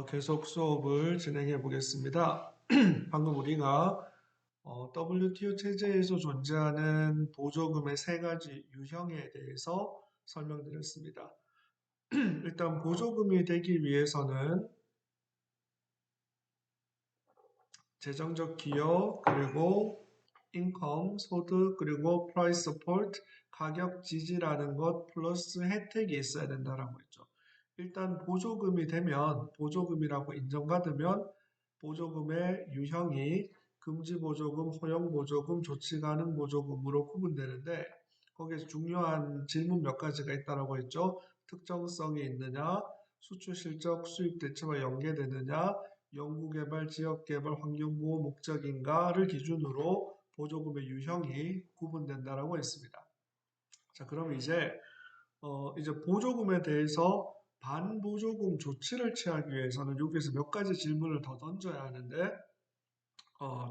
계속 수업을 진행해 보겠습니다. 방금 우리가 WTO 체제에서 존재하는 보조금의 세 가지 유형에 대해서 설명드렸습니다. 일단 보조금이 되기 위해서는 재정적 기여, 그리고 인컴, 소득, 그리고 프라이스 서포트, 가격 지지라는 것 플러스 혜택이 있어야 된다라고 했죠. 일단 보조금이 되면 보조금이라고 인정받으면 보조금의 유형이 금지 보조금, 허용 보조금, 조치 가능 보조금으로 구분되는데 거기에서 중요한 질문 몇 가지가 있다라고 했죠. 특정성이 있느냐, 수출 실적 수입 대체와 연계되느냐, 연구개발, 지역개발, 환경보호 목적인가를 기준으로 보조금의 유형이 구분된다라고 했습니다. 자, 그럼 이제 보조금에 대해서 반보조금 조치를 취하기 위해서는 여기에서 몇 가지 질문을 더 던져야 하는데,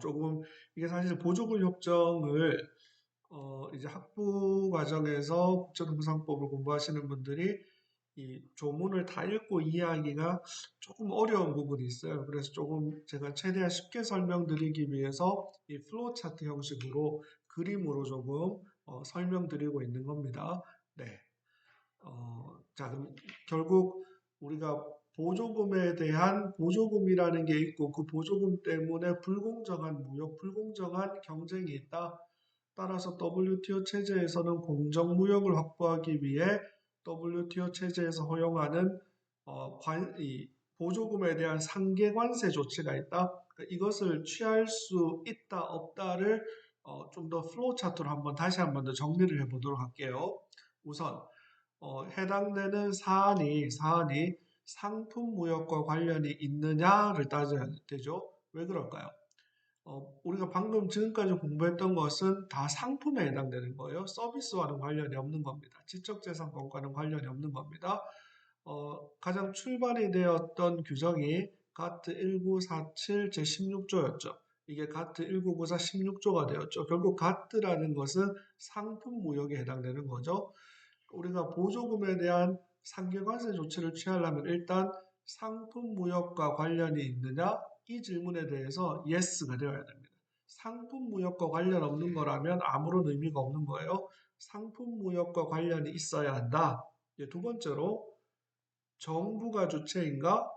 조금 이게 사실 보조금 협정을 이제 학부 과정에서 국제동상법을 공부하시는 분들이 이 조문을 다 읽고 이해하기가 조금 어려운 부분이 있어요. 그래서 조금 제가 최대한 쉽게 설명드리기 위해서 이 플로우 차트 형식으로 그림으로 조금 설명드리고 있는 겁니다. 네. 자, 그럼 결국 우리가 보조금에 대한 보조금이라는 게 있고 그 보조금 때문에 불공정한 무역, 불공정한 경쟁이 있다. 따라서 WTO 체제에서는 공정무역을 확보하기 위해 WTO 체제에서 허용하는 이 보조금에 대한 상계 관세 조치가 있다. 그러니까 이것을 취할 수 있다 없다를 좀 더 플로우 차트로 다시 한번 더 정리를 해보도록 할게요. 우선 해당되는 사안이 상품 무역과 관련이 있느냐를 따져야 되죠. 왜 그럴까요? 우리가 방금 지금까지 공부했던 것은 다 상품에 해당되는 거예요. 서비스와는 관련이 없는 겁니다. 지적재산권과는 관련이 없는 겁니다. 가장 출발이 되었던 규정이 가트 1947 제16조였죠. 이게 가트 1994 16조가 되었죠. 결국 가트라는 것은 상품 무역에 해당되는 거죠. 우리가 보조금에 대한 상계관세 조치를 취하려면 일단 상품 무역과 관련이 있느냐? 이 질문에 대해서 yes가 되어야 됩니다. 상품 무역과 관련 없는 거라면 아무런 의미가 없는 거예요. 상품 무역과 관련이 있어야 한다. 두 번째로 정부가 주체인가?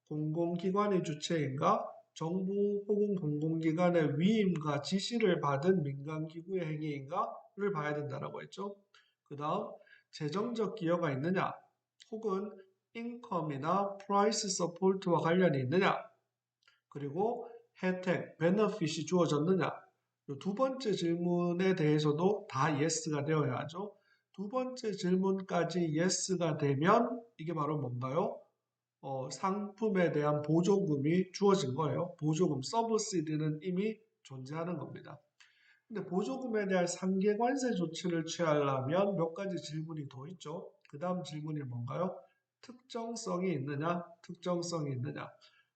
공공기관이 주체인가? 정부 혹은 공공기관의 위임과 지시를 받은 민간기구의 행위인가를 봐야 된다라고 했죠. 그 다음 재정적 기여가 있느냐? 혹은 인컴이나 프라이스 서포트와 관련이 있느냐? 그리고 혜택, 베너핏이 주어졌느냐? 두 번째 질문에 대해서도 다 yes가 되어야 하죠. 두 번째 질문까지 yes가 되면 이게 바로 뭔가요? 상품에 대한 보조금이 주어진 거예요. 보조금, 서브시디는 이미 존재하는 겁니다. 근데 보조금에 대한 상계관세 조치를 취하려면 몇 가지 질문이 더 있죠. 그 다음 질문이 뭔가요? 특정성이 있느냐? 특정성이 있느냐?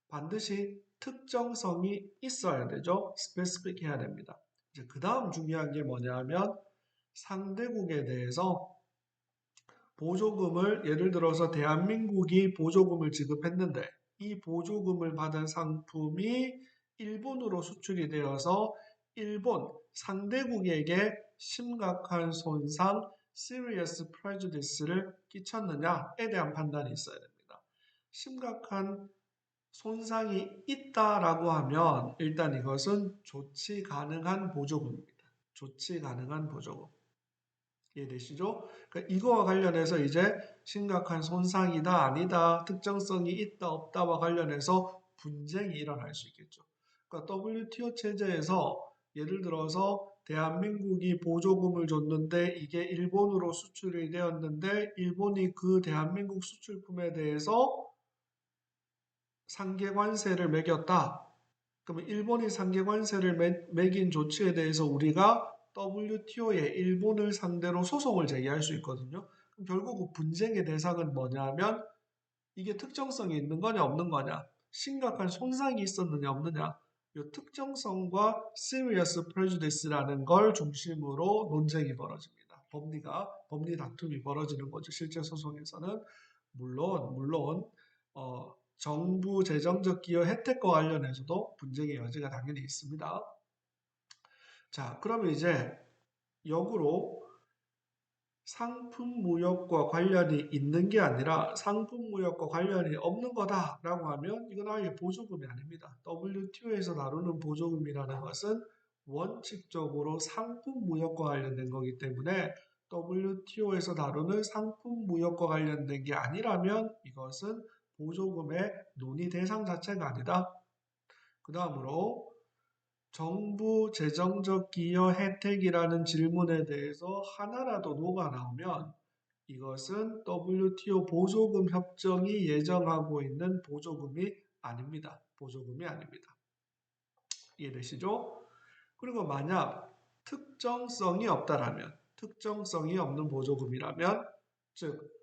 반드시 특정성이 있어야 되죠. 스페시픽 해야 됩니다. 이제 그 다음 중요한 게 뭐냐면 상대국에 대해서 보조금을 예를 들어서 대한민국이 보조금을 지급했는데 이 보조금을 받은 상품이 일본으로 수출이 되어서 일본 상대국에게 심각한 손상, serious prejudice를 끼쳤느냐에 대한 판단이 있어야 됩니다. 심각한 손상이 있다라고 하면 일단 이것은 조치 가능한 보조금입니다. 조치 가능한 보조금. 이해되시죠? 그러니까 이거와 관련해서 이제 심각한 손상이다, 아니다, 특정성이 있다, 없다와 관련해서 분쟁이 일어날 수 있겠죠. 그러니까 WTO 체제에서 예를 들어서 대한민국이 보조금을 줬는데 이게 일본으로 수출이 되었는데 일본이 그 대한민국 수출품에 대해서 상계관세를 매겼다. 그러면 일본이 상계관세를 매긴 조치에 대해서 우리가 WTO에 일본을 상대로 소송을 제기할 수 있거든요. 그럼 결국 그 분쟁의 대상은 뭐냐면 이게 특정성이 있는 거냐 없는 거냐, 심각한 손상이 있었느냐 없느냐, 이 특정성과 serious prejudice라는 걸 중심으로 논쟁이 벌어집니다. 법리 다툼이 벌어지는 거죠. 실제 소송에서는 물론 정부 재정적 기여 혜택과 관련해서도 분쟁의 여지가 당연히 있습니다. 자, 그러면 이제 역으로 상품무역과 관련이 있는 게 아니라 상품무역과 관련이 없는 거다라고 하면 이건 아예 보조금이 아닙니다. WTO에서 다루는 보조금이라는 것은 원칙적으로 상품무역과 관련된 거기 때문에 WTO에서 다루는 상품무역과 관련된 게 아니라면 이것은 보조금의 논의 대상 자체가 아니다. 그 다음으로 정부 재정적 기여 혜택이라는 질문에 대해서 하나라도 노가 나오면 이것은 WTO 보조금 협정이 예정하고 있는 보조금이 아닙니다. 보조금이 아닙니다. 이해되시죠? 그리고 만약 특정성이 없다라면, 특정성이 없는 보조금이라면, 즉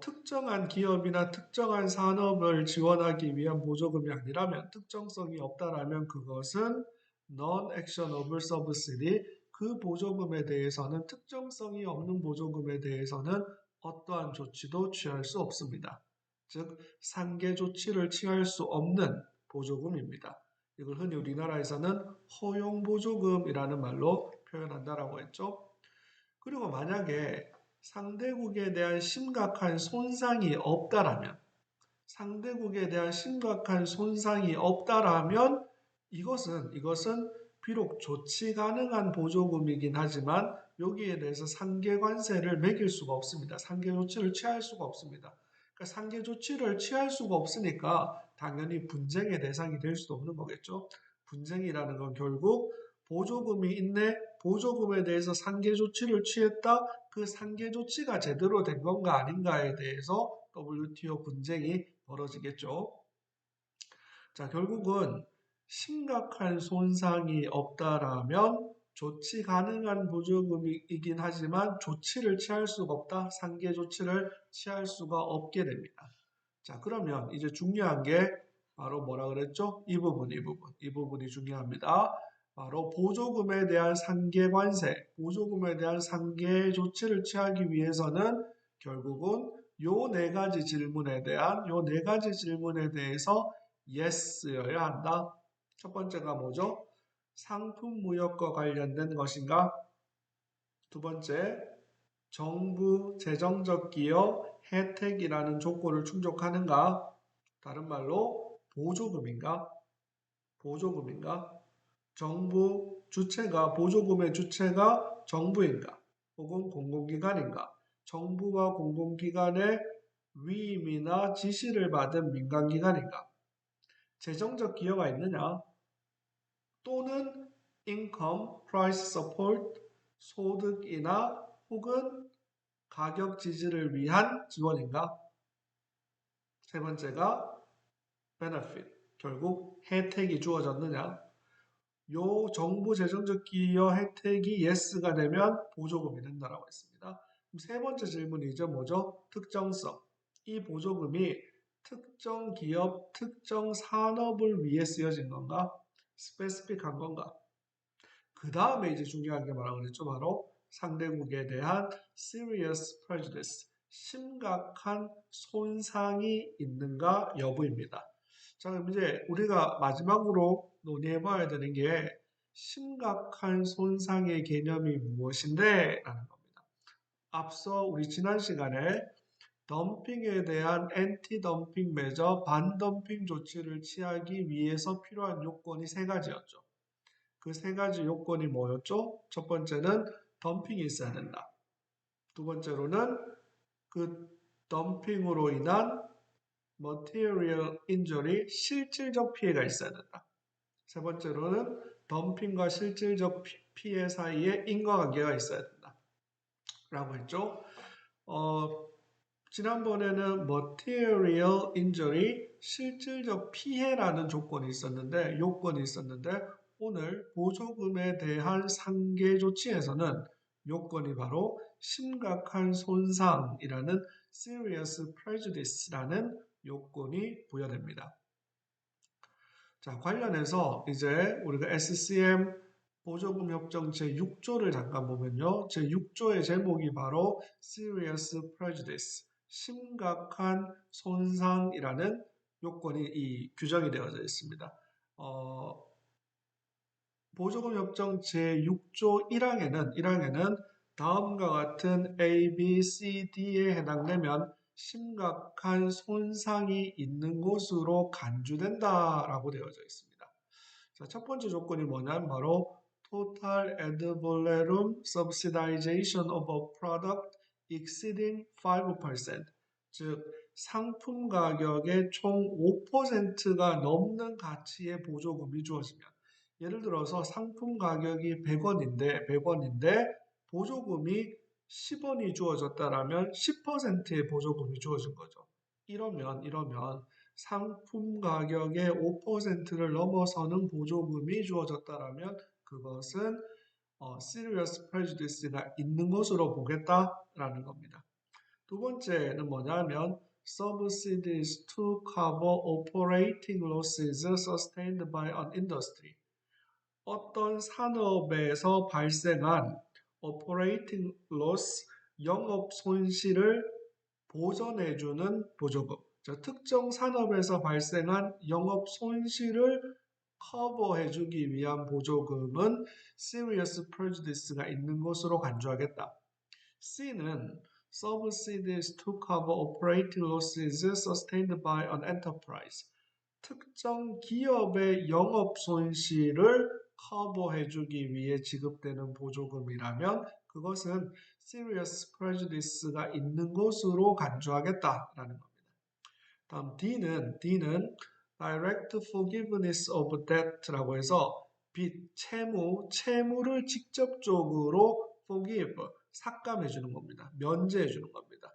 특정한 기업이나 특정한 산업을 지원하기 위한 보조금이 아니라면, 특정성이 없다라면 그것은 Non-Actionable Subsidy, 그 보조금에 대해서는 특정성이 없는 보조금에 대해서는 어떠한 조치도 취할 수 없습니다. 즉 상계 조치를 취할 수 없는 보조금입니다. 이걸 흔히 우리나라에서는 허용보조금이라는 말로 표현한다라고 했죠. 그리고 만약에 상대국에 대한 심각한 손상이 없다라면, 상대국에 대한 심각한 손상이 없다라면 이것은 비록 조치 가능한 보조금이긴 하지만 여기에 대해서 상계 관세를 매길 수가 없습니다. 상계 조치를 취할 수가 없습니다. 그러니까 상계 조치를 취할 수가 없으니까 당연히 분쟁의 대상이 될 수도 없는 거겠죠. 분쟁이라는 건 결국 보조금이 있네, 보조금에 대해서 상계 조치를 취했다, 그 상계 조치가 제대로 된 건가 아닌가에 대해서 WTO 분쟁이 벌어지겠죠. 자, 결국은 심각한 손상이 없다라면 조치 가능한 보조금이긴 하지만 조치를 취할 수가 없다. 상계 조치를 취할 수가 없게 됩니다. 자, 그러면 이제 중요한 게 바로 뭐라 그랬죠? 이 부분이 중요합니다. 바로 보조금에 대한 상계 관세, 보조금에 대한 상계 조치를 취하기 위해서는 결국은 요 네 가지 질문에 대해서 yes여야 한다. 첫 번째가 뭐죠? 상품 무역과 관련된 것인가? 두 번째, 정부 재정적 기여 혜택이라는 조건을 충족하는가? 다른 말로 보조금인가? 정부 주체가, 보조금의 주체가 정부인가? 혹은 공공기관인가? 정부와 공공기관의 위임이나 지시를 받은 민간기관인가? 재정적 기여가 있느냐? 또는 income, price support, 소득이나 혹은 가격 지지를 위한 지원인가? 세 번째가 benefit, 결국 혜택이 주어졌느냐? 요 정부 재정적 기여 혜택이 yes가 되면 보조금이 된다라고 했습니다. 그럼 세 번째 질문이죠. 뭐죠? 특정성. 이 보조금이 특정 기업, 특정 산업을 위해 쓰여진 건가? 스페시픽한 건가? 그 다음에 이제 중요한 게 뭐라고 그랬죠? 바로 상대국에 대한 serious prejudice, 심각한 손상이 있는가 여부입니다. 자, 그럼 이제 우리가 마지막으로 논의해 봐야 되는 게 심각한 손상의 개념이 무엇인데? 라는 겁니다. 앞서 우리 지난 시간에 덤핑에 대한 엔티 덤핑 매저, 반덤핑 조치를 취하기 위해서 필요한 요건이 세 가지였죠. 그 세 가지 요건이 뭐였죠? 첫 번째는 덤핑이 있어야 된다. 두 번째로는 그 덤핑으로 인한 material injury, 실질적 피해가 있어야 된다. 세 번째로는 덤핑과 실질적 피해 사이에 인과관계가 있어야 된다. 라고 했죠. 지난번에는 material injury, 실질적 피해라는 요건이 있었는데 오늘 보조금에 대한 상계 조치에서는 요건이 바로 심각한 손상이라는 serious prejudice라는 요건이 부여됩니다. 자, 관련해서 이제 우리가 SCM 보조금 협정 제6조를 잠깐 보면요. 제6조의 제목이 바로 serious prejudice, 심각한 손상이라는 요건이 규정이 되어져 있습니다. 보조금 협정 제6조 1항에는 다음과 같은 A, B, C, D에 해당되면 심각한 손상이 있는 것으로 간주된다라고 되어져 있습니다. 자, 첫 번째 조건이 뭐냐면 바로 Total ad valorem subsidization of a product exceeding 5%, 즉 상품 가격의 총 5%가 넘는 가치의 보조금이 주어지면, 예를 들어서 상품 가격이 100원인데 보조금이 10원이 주어졌다라면 10%의 보조금이 주어진 거죠. 이러면 상품 가격의 5%를 넘어서는 보조금이 주어졌다라면 그것은 serious prejudice가 있는 것으로 보겠다라는 겁니다. 두 번째는 뭐냐면 subsidies to cover operating losses sustained by an industry. 어떤 산업에서 발생한 operating loss, 영업 손실을 보전해주는 보조금. 특정 산업에서 발생한 영업 손실을 커버해주기 위한 보조금은 serious prejudice가 있는 것으로 간주하겠다. C는 subsidies to cover operating losses sustained by an enterprise. 특정 기업의 영업 손실을 커버해주기 위해 지급되는 보조금이라면 그것은 serious prejudice가 있는 것으로 간주하겠다라는 겁니다. 다음 D는 direct forgiveness of debt라고 해서 빚, 채무를 직접적으로 forgive, 삭감해주는 겁니다. 면제해주는 겁니다.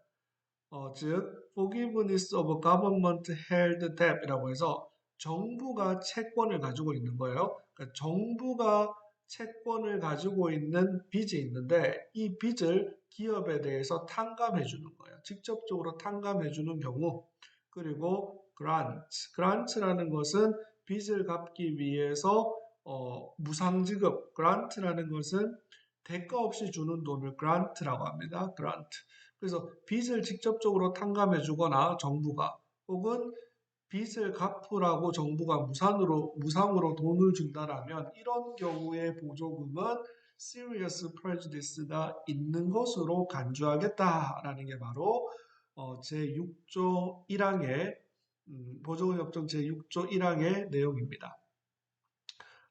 즉 forgiveness of government held debt이라고 해서 정부가 채권을 가지고 있는 거예요. 그러니까 정부가 채권을 가지고 있는 빚이 있는데 이 빚을 기업에 대해서 탕감해 주는 거예요. 직접적으로 탕감해 주는 경우. 그리고 grant라는 것은 빚을 갚기 위해서 무상지급, grant라는 것은 대가 없이 주는 돈을 grant라고 합니다. grant. 그래서 빚을 직접적으로 탕감해 주거나 정부가, 혹은 빚을 갚으라고 정부가 무상으로 돈을 준다라면 이런 경우의 보조금은 serious prejudice가 있는 것으로 간주하겠다라는 게 바로 제6조 1항의 보조금협정 제6조 1항의 내용입니다.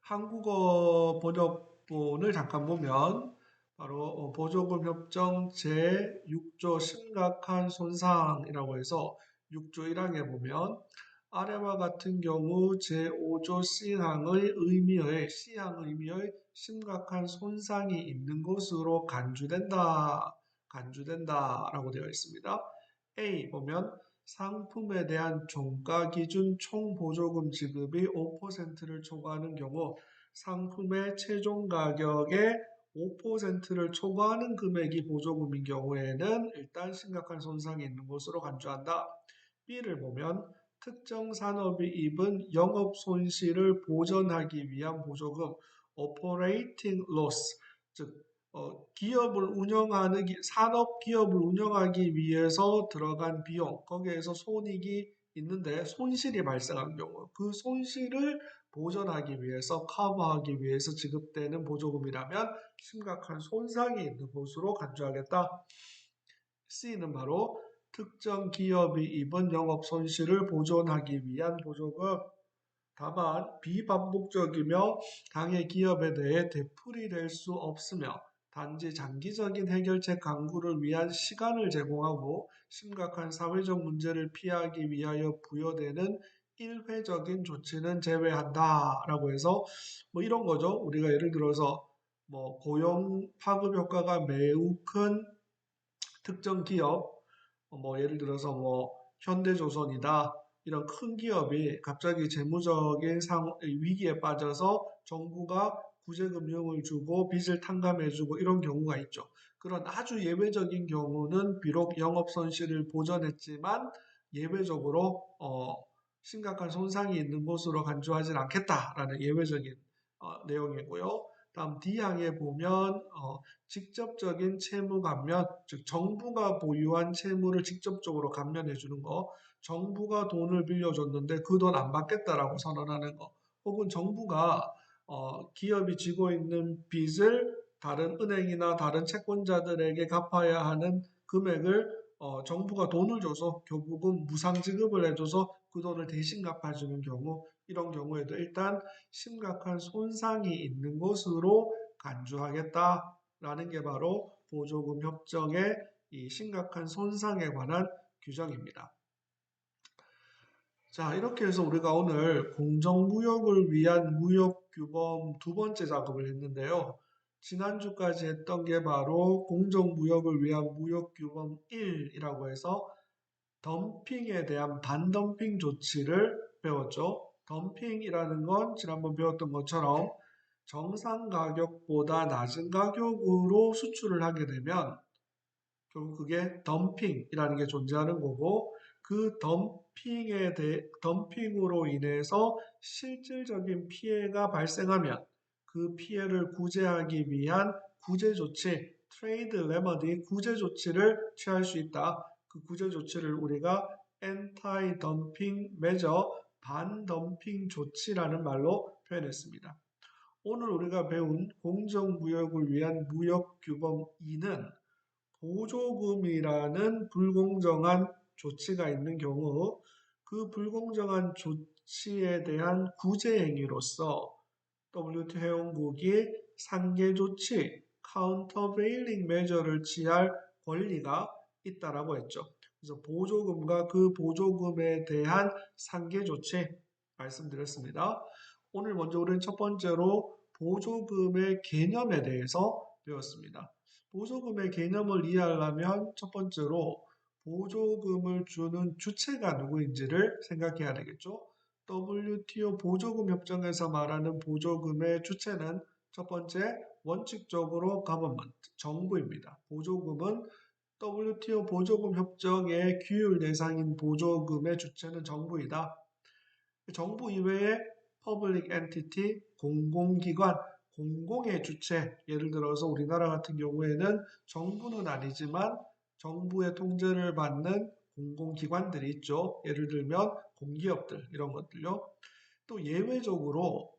한국어 번역본을 잠깐 보면 바로 보조금 협정 제6조 심각한 손상이라고 해서 6조 1항에 보면 아래와 같은 경우 제5조 C항의 의미의 심각한 손상이 있는 것으로 간주된다라고 되어 있습니다. A 보면 상품에 대한 종가 기준 총 보조금 지급이 5%를 초과하는 경우 상품의 최종 가격의 5%를 초과하는 금액이 보조금인 경우에는 일단 심각한 손상이 있는 것으로 간주한다. B를 보면 특정 산업이 입은 영업 손실을 보전하기 위한 보조금 operating loss, 즉 산업 기업을 운영하기 위해서 들어간 비용, 거기에서 손익이 있는데 손실이 발생한 경우 그 손실을 보전하기 위해서 커버하기 위해서 지급되는 보조금이라면 심각한 손상이 있는 것으로 간주하겠다. C는 바로 특정 기업이 입은 영업 손실을 보존하기 위한 보조금. 다만 비반복적이며 당해 기업에 대해 되풀이될 수 없으며 단지 장기적인 해결책 강구를 위한 시간을 제공하고 심각한 사회적 문제를 피하기 위하여 부여되는 일회적인 조치는 제외한다라고 해서 이런 거죠. 우리가 예를 들어서 고용 파급 효과가 매우 큰 특정 기업, 예를 들어서 현대조선이다. 이런 큰 기업이 갑자기 재무적인 위기에 빠져서 정부가 구제금융을 주고 빚을 탕감해주고 이런 경우가 있죠. 그런 아주 예외적인 경우는 비록 영업손실을 보전했지만 예외적으로 심각한 손상이 있는 것으로 간주하지 않겠다라는 예외적인 내용이고요. 다음 D항에 보면 직접적인 채무 감면, 즉 정부가 보유한 채무를 직접적으로 감면해 주는 거, 정부가 돈을 빌려줬는데 그 돈 안 받겠다라고 선언하는 거, 혹은 정부가 기업이 지고 있는 빚을 다른 은행이나 다른 채권자들에게 갚아야 하는 금액을 정부가 돈을 줘서 결국은 무상 지급을 해줘서 그 돈을 대신 갚아주는 경우, 이런 경우에도 일단 심각한 손상이 있는 것으로 간주하겠다라는 게 바로 보조금 협정의 이 심각한 손상에 관한 규정입니다. 자, 이렇게 해서 우리가 오늘 공정무역을 위한 무역규범 두 번째 작업을 했는데요. 지난주까지 했던 게 바로 공정무역을 위한 무역규범 1이라고 해서 덤핑에 대한 반덤핑 조치를 배웠죠. 덤핑이라는 건 지난번 배웠던 것처럼 정상 가격보다 낮은 가격으로 수출을 하게 되면 결국 그게 덤핑이라는 게 존재하는 거고, 그 덤핑으로 인해서 실질적인 피해가 발생하면 그 피해를 구제하기 위한 구제 조치, 트레이드 레머디 구제 조치를 취할 수 있다. 그 구제 조치를 우리가 엔타이 덤핑 메저, 반덤핑 조치라는 말로 표현했습니다. 오늘 우리가 배운 공정무역을 위한 무역규범 2는 보조금이라는 불공정한 조치가 있는 경우 그 불공정한 조치에 대한 구제 행위로서 WTO 회원국이 상계 조치, 카운터베일링 메저를 취할 권리가 있다라고 했죠. 그래서 보조금과 그 보조금에 대한 상계 조치 말씀드렸습니다. 오늘 먼저 우리는 첫 번째로 보조금의 개념에 대해서 배웠습니다. 보조금의 개념을 이해하려면 첫 번째로 보조금을 주는 주체가 누구인지를 생각해야 되겠죠. WTO 보조금 협정에서 말하는 보조금의 주체는 첫 번째, 원칙적으로 government, 정부입니다. 보조금은 WTO 보조금 협정의 규율 대상인 보조금의 주체는 정부이다. 정부 이외에 public entity, 공공기관, 공공의 주체, 예를 들어서 우리나라 같은 경우에는 정부는 아니지만 정부의 통제를 받는 공공기관들이 있죠. 예를 들면 공기업들, 이런 것들요. 또 예외적으로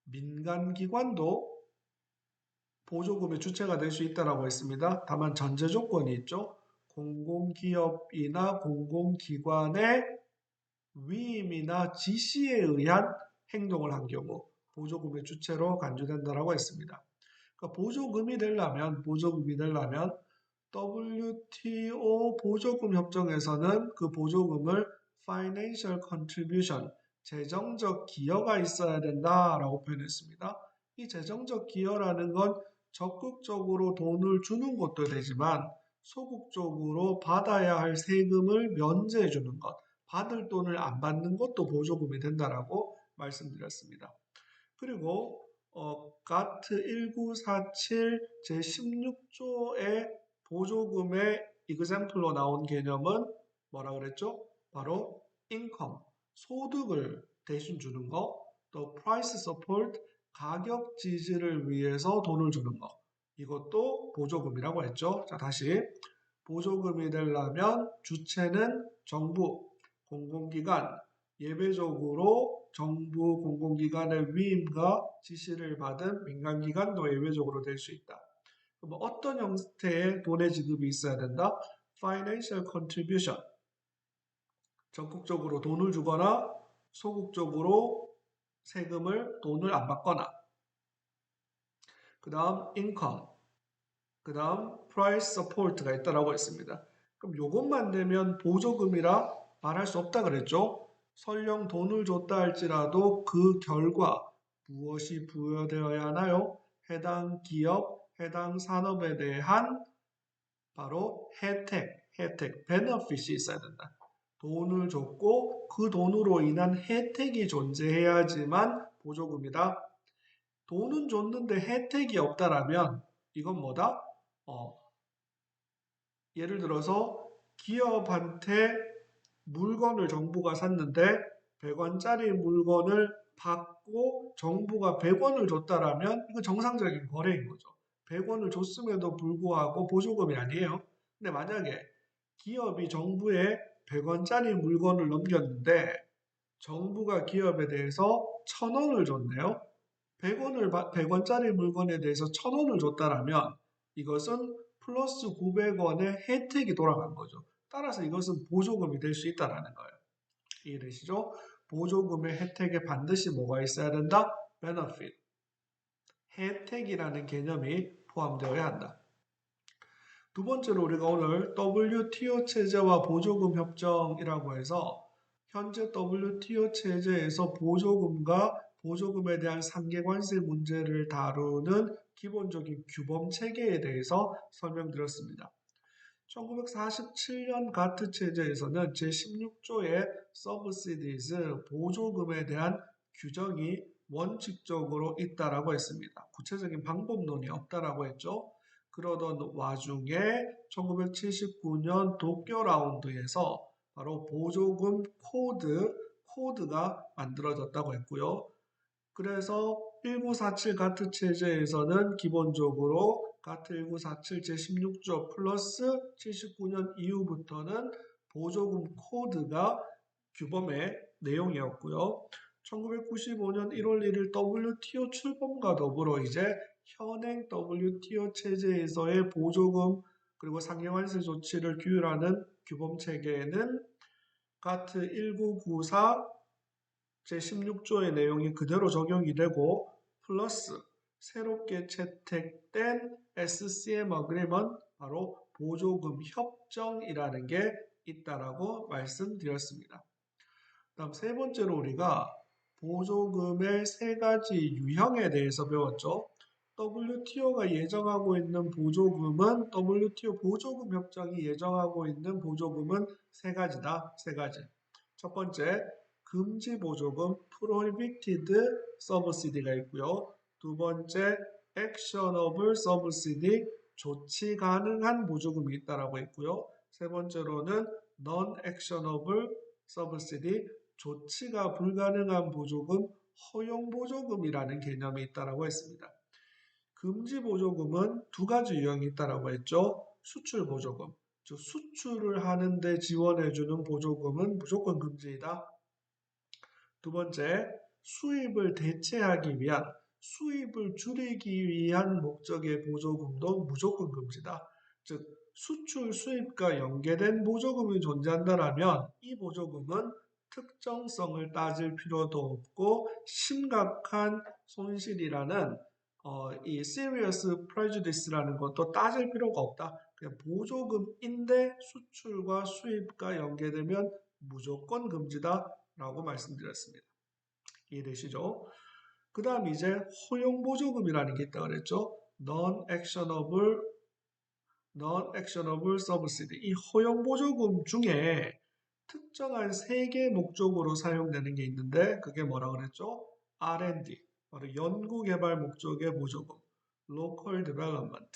민간기관도 보조금의 주체가 될 수 있다고 했습니다. 다만 전제 조건이 있죠. 공공기업이나 공공기관의 위임이나 지시에 의한 행동을 한 경우 보조금의 주체로 간주된다고 했습니다. 그러니까 보조금이 되려면 WTO 보조금 협정에서는 그 보조금을 financial contribution, 재정적 기여가 있어야 된다라고 표현했습니다. 이 재정적 기여라는 건 적극적으로 돈을 주는 것도 되지만 소극적으로 받아야 할 세금을 면제해 주는 것, 받을 돈을 안 받는 것도 보조금이 된다라고 말씀드렸습니다. 그리고 가트 1947 제16조의 보조금의 example로 나온 개념은 뭐라 그랬죠? 바로 income, 소득을 대신 주는 거, 또 price support, 가격 지지를 위해서 돈을 주는 거. 이것도 보조금이라고 했죠. 자, 다시 보조금이 되려면 주체는 정부, 공공기관, 예외적으로 정부 공공기관의 위임과 지시를 받은 민간기관도 예외적으로 될 수 있다. 그럼 어떤 형태의 돈의 지급이 있어야 된다? Financial contribution, 적극적으로 돈을 주거나 소극적으로 돈을 안 받거나, 그 다음 income, 그 다음 price support가 있다라고 했습니다. 그럼 이것만 되면 보조금이라 말할 수 없다 그랬죠. 설령 돈을 줬다 할지라도 그 결과 무엇이 부여되어야 하나요? 해당 기업, 해당 산업에 대한 바로 혜택, benefit이 있어야 된다. 돈을 줬고 그 돈으로 인한 혜택이 존재해야지만 보조금이다. 돈은 줬는데 혜택이 없다라면 이건 뭐다? 예를 들어서 기업한테 물건을 정부가 샀는데 100원짜리 물건을 받고 정부가 100원을 줬다라면 이거 정상적인 거래인 거죠. 100원을 줬음에도 불구하고 보조금이 아니에요. 근데 만약에 기업이 정부에 100원짜리 물건을 넘겼는데 정부가 기업에 대해서 1,000원을 줬네요. 100원짜리 물건에 대해서 1,000원을 줬다라면 이것은 플러스 900원의 혜택이 돌아간 거죠. 따라서 이것은 보조금이 될 수 있다는 거예요. 이해되시죠? 보조금의 혜택에 반드시 뭐가 있어야 된다? benefit. 혜택이라는 개념이 포함되어야 한다. 두 번째로 우리가 오늘 WTO 체제와 보조금 협정이라고 해서 현재 WTO 체제에서 보조금과 보조금에 대한 상계관세 문제를 다루는 기본적인 규범 체계에 대해서 설명드렸습니다. 1947년 가트 체제에서는 제16조의 subsidies, 보조금에 대한 규정이 원칙적으로 있다라고 했습니다. 구체적인 방법론이 없다라고 했죠. 그러던 와중에 1979년 도쿄 라운드에서 바로 보조금 코드가 만들어졌다고 했고요. 그래서 1947 가트 체제에서는 기본적으로 가트 1947 제16조 플러스 79년 이후부터는 보조금 코드가 규범의 내용이었고요. 1995년 1월 1일 WTO 출범과 더불어 이제 현행 WTO 체제에서의 보조금 그리고 상해관세 조치를 규율하는 규범 체계에는 가트 1994 제16조의 내용이 그대로 적용이 되고 플러스 새롭게 채택된 SCM Agreement, 바로 보조금 협정이라는 게 있다라고 말씀드렸습니다. 다음 세 번째로 우리가 보조금의 세 가지 유형에 대해서 배웠죠. WTO가 예정하고 있는 보조금은 WTO 보조금 협정이 예정하고 있는 보조금은 세 가지다. 세 가지. 첫 번째, 금지 보조금 prohibited subsidy가 있고요. 두 번째, actionable subsidy, 조치 가능한 보조금이 있다라고 있고요. 세 번째로는 non-actionable subsidy, 조치가 불가능한 보조금, 허용 보조금이라는 개념이 있다라고 했습니다. 금지 보조금은 두 가지 유형이 있다라고 했죠. 수출 보조금, 즉 수출을 하는데 지원해주는 보조금은 무조건 금지이다. 두 번째, 수입을 대체하기 위한, 수입을 줄이기 위한 목적의 보조금도 무조건 금지다. 즉 수출 수입과 연계된 보조금이 존재한다면 이 보조금은 특정성을 따질 필요도 없고 심각한 손실이라는 이 serious prejudice라는 것도 따질 필요가 없다. 그냥 보조금인데 수출과 수입과 연계되면 무조건 금지다 라고 말씀드렸습니다. 이해되시죠? 그 다음 이제 허용 보조금이라는 게 있다고 그랬죠. non-actionable subsidy. 이 허용 보조금 중에 특정한 세 개 목적으로 사용되는 게 있는데 그게 뭐라 그랬죠? R&D, 바로 연구개발 목적의 보조금, local development,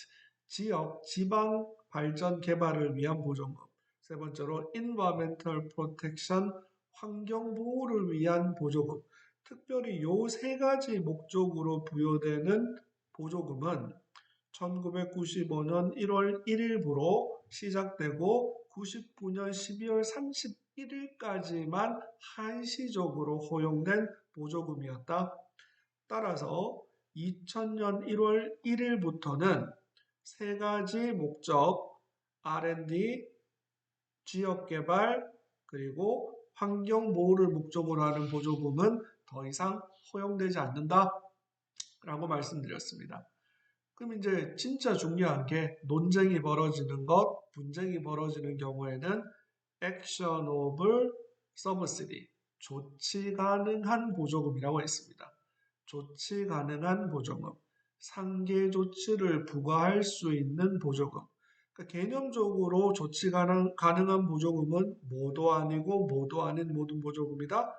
지방 발전 개발을 위한 보조금, 세 번째로 environmental protection, 환경 보호를 위한 보조금. 특별히 요 세 가지 목적으로 부여되는 보조금은 1995년 1월 1일부로 시작되고 99년 12월 31일까지만 한시적으로 허용된 보조금이었다. 따라서 2000년 1월 1일부터는 세 가지 목적, R&D, 지역개발, 그리고 환경보호를 목적으로 하는 보조금은 더 이상 허용되지 않는다 라고 말씀드렸습니다. 그럼 이제 진짜 중요한 게 논쟁이 벌어지는 것, 분쟁이 벌어지는 경우에는 actionable subsidy, 조치 가능한 보조금이라고 했습니다. 조치 가능한 보조금, 상계 조치를 부과할 수 있는 보조금. 그러니까 개념적으로 조치 가능한 보조금은 뭐도 아니고 뭐도 아닌 모든 보조금이다.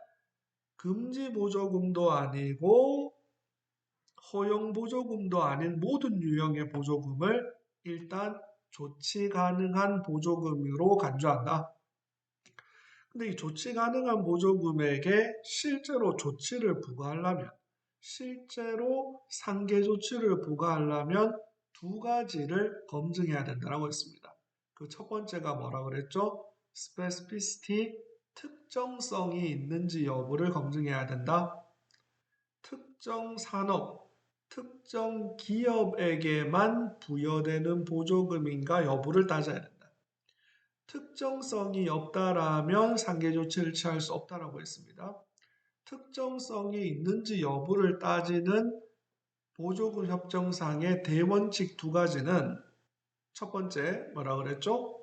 금지 보조금도 아니고 허용 보조금도 아닌 모든 유형의 보조금을 일단 조치 가능한 보조금으로 간주한다. 근데 이 조치 가능한 보조금에게 실제로 조치를 부과하려면, 실제로 상계 조치를 부과하려면 두 가지를 검증해야 된다고 했습니다. 그 첫 번째가 뭐라 그랬죠? specificity, 특정성이 있는지 여부를 검증해야 된다. 특정 산업, 특정 기업에게만 부여되는 보조금인가 여부를 따져야 된다. 특정성이 없다라면 상계 조치를 취할 수 없다라고 했습니다. 특정성이 있는지 여부를 따지는 보조금 협정상의 대원칙 두 가지는 첫 번째 뭐라 그랬죠?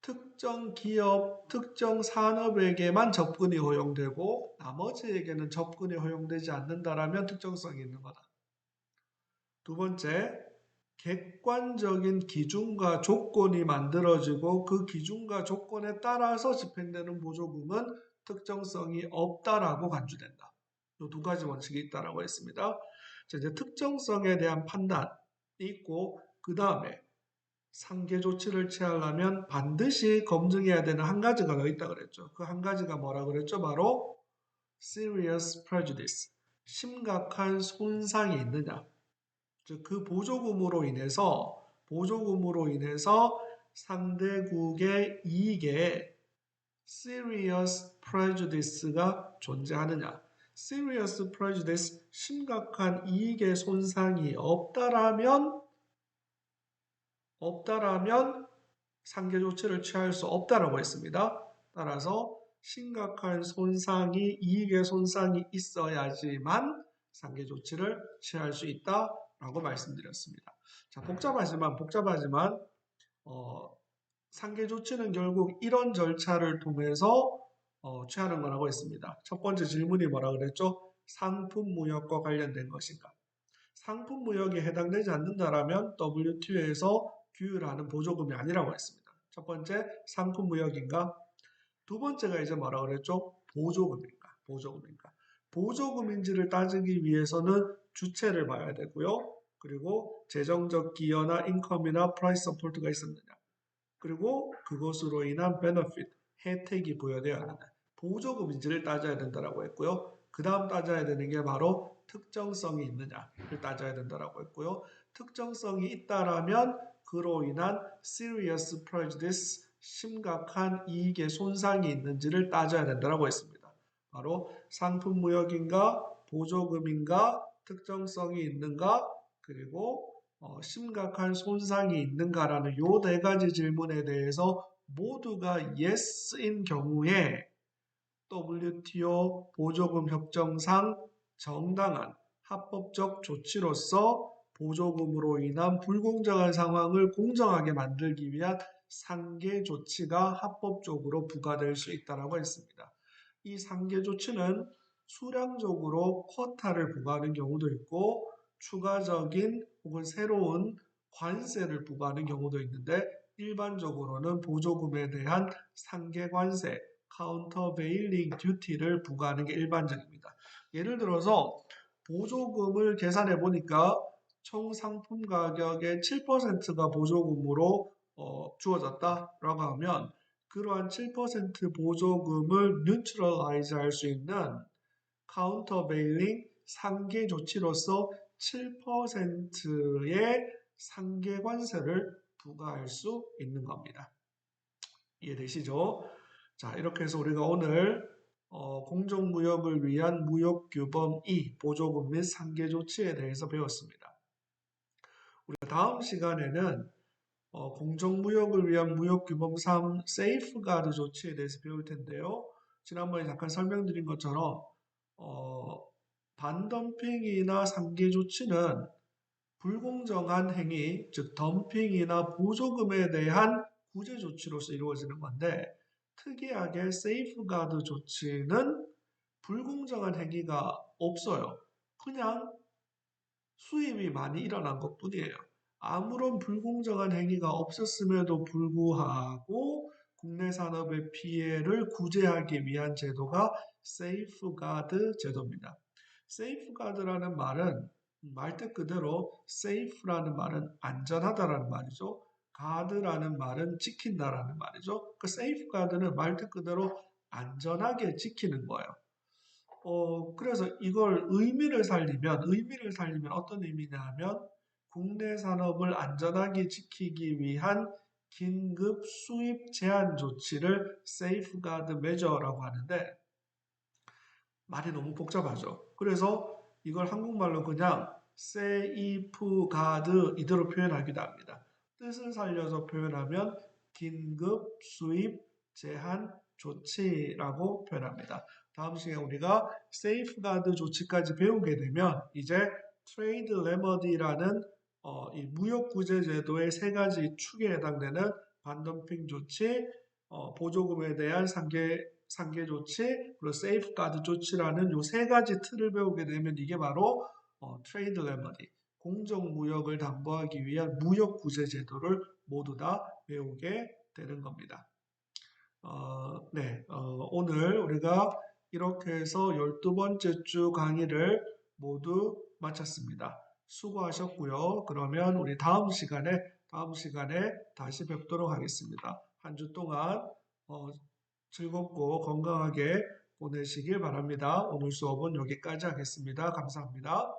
특정 기업, 특정 산업에게만 접근이 허용되고 나머지에게는 접근이 허용되지 않는다라면 특정성이 있는 거다. 두 번째, 객관적인 기준과 조건이 만들어지고 그 기준과 조건에 따라서 집행되는 보조금은 특정성이 없다라고 간주된다. 이 두 가지 원칙이 있다라고 했습니다. 자, 이제 특정성에 대한 판단이 있고 그 다음에 상계 조치를 취하려면 반드시 검증해야 되는 한 가지가 더 있다 그랬죠. 그 한 가지가 뭐라 그랬죠? 바로 serious prejudice, 심각한 손상이 있느냐. 즉 그 보조금으로 인해서 상대국의 이익에 serious prejudice가 존재하느냐. serious prejudice, 심각한 이익의 손상이 없다라면 상계 조치를 취할 수 없다라고 했습니다. 따라서 심각한 이익의 손상이 있어야지만 상계 조치를 취할 수 있다라고 말씀드렸습니다. 자, 복잡하지만 상계 조치는 결국 이런 절차를 통해서 취하는 거라고 했습니다. 첫 번째 질문이 뭐라 그랬죠? 상품 무역과 관련된 것인가? 상품 무역에 해당되지 않는다라면 WTO에서 규율하는 보조금이 아니라고 했습니다. 첫 번째, 상품 무역인가? 두 번째가 이제 뭐라 그랬죠? 보조금인가? 보조금인지를 따지기 위해서는 주체를 봐야 되고요. 그리고 재정적 기여나 인컴이나 프라이스 서포트가 있었느냐. 그리고 그것으로 인한 베너핏, 혜택이 부여되어야 한다. 보조금인지를 따져야 된다라고 했고요. 그 다음 따져야 되는 게 바로 특정성이 있느냐를 따져야 된다라고 했고요. 특정성이 있다라면 그로 인한 serious prejudice, 심각한 이익의 손상이 있는지를 따져야 된다라고 했습니다. 바로 상품 무역인가, 보조금인가, 특정성이 있는가, 그리고 심각한 손상이 있는가라는 요 네 가지 질문에 대해서 모두가 yes인 경우에 WTO 보조금 협정상 정당한 합법적 조치로서 보조금으로 인한 불공정한 상황을 공정하게 만들기 위한 상계 조치가 합법적으로 부과될 수 있다고 했습니다. 이 상계 조치는 수량적으로 쿼타를 부과하는 경우도 있고 추가적인 혹은 새로운 관세를 부과하는 경우도 있는데 일반적으로는 보조금에 대한 상계 관세, 카운터베일링 듀티를 부과하는 게 일반적입니다. 예를 들어서 보조금을 계산해 보니까 총 상품 가격의 7%가 보조금으로 주어졌다라고 하면 그러한 7% 보조금을 뉴트럴라이즈 할 수 있는 카운터베일링 상계 조치로서 7%의 상계 관세를 부과할 수 있는 겁니다. 이해되시죠? 자, 이렇게 해서 우리가 오늘 공정무역을 위한 무역규범 2, 보조금 및 상계 조치에 대해서 배웠습니다. 우리가 다음 시간에는 공정무역을 위한 무역규범 3, 세이프가드 조치에 대해서 배울 텐데요. 지난번에 잠깐 설명드린 것처럼 반덤핑이나 상계 조치는 불공정한 행위, 즉 덤핑이나 보조금에 대한 구제 조치로서 이루어지는 건데 특이하게 세이프가드 조치는 불공정한 행위가 없어요. 그냥 수입이 많이 일어난 것뿐이에요. 아무런 불공정한 행위가 없었음에도 불구하고 국내 산업의 피해를 구제하기 위한 제도가 세이프가드 제도입니다. 세이프가드라는 말은 말뜻 그대로 safe라는 말은 안전하다라는 말이죠. 가드라는 말은 지킨다라는 말이죠. 그 safeguard는 말뜻 그대로 안전하게 지키는 거예요. 그래서 이걸 의미를 살리면 어떤 의미냐 하면 국내 산업을 안전하게 지키기 위한 긴급 수입 제한 조치를 safeguard measure라고 하는데 말이 너무 복잡하죠. 그래서 이걸 한국말로 그냥 세이프가드 이대로 표현하기도 합니다. 뜻을 살려서 표현하면 긴급 수입 제한 조치라고 표현합니다. 다음 시간에 우리가 세이프가드 조치까지 배우게 되면 이제 트레이드 레머디라는 이 무역 구제 제도의 세 가지 축에 해당되는 반덤핑 조치, 보조금에 대한 상계 조치, 그리고 세이프가드 조치라는 요 세 가지 틀을 배우게 되면 이게 바로 트레이드 레머디, 공정무역을 담보하기 위한 무역 구제 제도를 모두 다 배우게 되는 겁니다. 네, 오늘 우리가 이렇게 해서 12번째 주 강의를 모두 마쳤습니다. 수고하셨고요. 그러면 우리 다음 시간에 다시 뵙도록 하겠습니다. 한 주 동안 즐겁고 건강하게 보내시길 바랍니다. 오늘 수업은 여기까지 하겠습니다. 감사합니다.